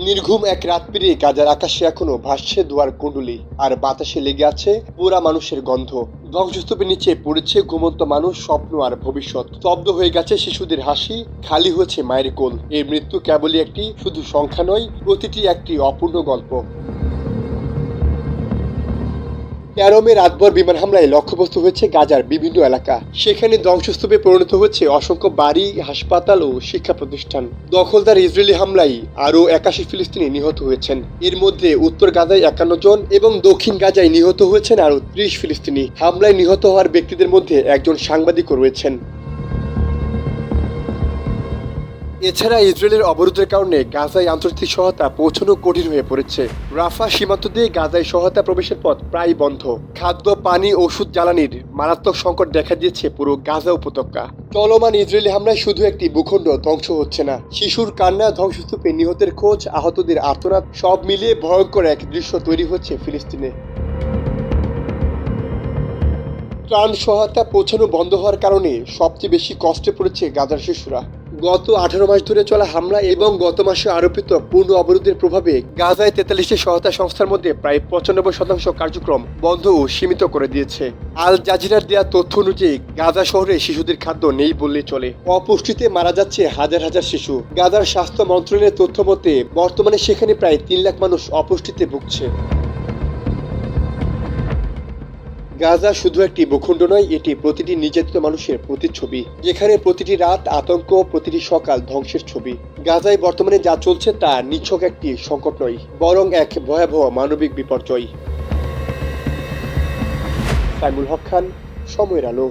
নির্ঘুম এক রাত পেরিয়ে গাজার আকাশে এখনো ভাসছে ধোঁয়ার কুণ্ডলী, আর বাতাসে লেগে আছে পোড়া মানুষের গন্ধ। ধ্বংসস্তূপের নিচে পড়েছে ঘুমন্ত মানুষ, স্বপ্ন আর ভবিষ্যৎ। স্তব্ধ হয়ে গেছে শিশুদের হাসি, খালি হয়েছে মায়ের কোল। এই মৃত্যু কেবলই একটি শুধু সংখ্যা নয়, প্রতিটি একটি অপূর্ণ গল্প। ১৩ মে রাতভর বিমান হামলায় লক্ষ্যবস্তু হয়েছে গাজার বিভিন্ন এলাকা। সেখানে ধ্বংসস্তূপে পরিণত হচ্ছে অসংখ্য বাড়ি, হাসপাতাল ও শিক্ষা প্রতিষ্ঠান। দখলদার ইসরায়েলি হামলায় আরও ৮১ ফিলিস্তিনি নিহত হয়েছেন। এর মধ্যে উত্তর গাজায় ৫১ জন এবং দক্ষিণ গাজায় নিহত হয়েছেন আরও ৩০ ফিলিস্তিনি। হামলায় নিহত হওয়ার ব্যক্তিদের মধ্যে একজন সাংবাদিকও রয়েছেন। এছাড়া ইসরায়েলের অবরোধের কারণে গাজায় আন্তর্জাতিক সহায়তা পৌঁছানো কঠিন হয়ে পড়েছে। রাফা সীমান্ত দিয়ে গাজায় সহায়তা প্রবেশের পথ প্রায় বন্ধ। খাদ্য, পানি, ওষুধ, জ্বালানির মারাত্মক সংকট দেখা দিয়েছে পুরো গাজা উপত্যকা। চলমান ইসরায়েলি হামলায় শুধু একটি ভূখণ্ড ধ্বংস হচ্ছে না, শিশুর কান্না, ধ্বংসস্তূপে নিহতের খোঁজ, আহতদের আর্তনাদ, সব মিলিয়ে ভয়ঙ্কর এক দৃশ্য তৈরি হচ্ছে ফিলিস্তিনে। ত্রাণ সহায়তা পৌঁছানো বন্ধ হওয়ার কারণে সবচেয়ে বেশি কষ্টে পড়েছে গাজার শিশুরা। গত ১৮ মাস ধরে চলা হামলা এবং গত মাসে আরোপিত পূর্ণ অবরোধের প্রভাবে গাজায় ৪৩টি সহায়তা সংস্থার মধ্যে প্রায় ৯৫% কার্যক্রম বন্ধ ও সীমিত করে দিয়েছে। আল জাজিরার দেয়া তথ্য অনুযায়ী গাজা শহরে শিশুদের খাদ্য নেই বললেই চলে। অপুষ্টিতে মারা যাচ্ছে হাজার হাজার শিশু। গাজার স্বাস্থ্য মন্ত্রণালয়ের তথ্য মতে বর্তমানে সেখানে প্রায় ৩ লাখ মানুষ অপুষ্টিতে ভুগছে। গাজা শুধু একটি ভূখণ্ড নয়, এটি প্রতিটি নির্যাতিত মানুষের প্রতিচ্ছবি, যেখানে প্রতিটি রাত আতঙ্ক, প্রতিটি সকাল ধ্বংসের ছবি। গাজায় বর্তমানে যা চলছে তা নিছক একটি সংকট নয়, বরং এক ভয়াবহ মানবিক বিপর্যয়। সাইমুল হক খান, সময়ের আলো।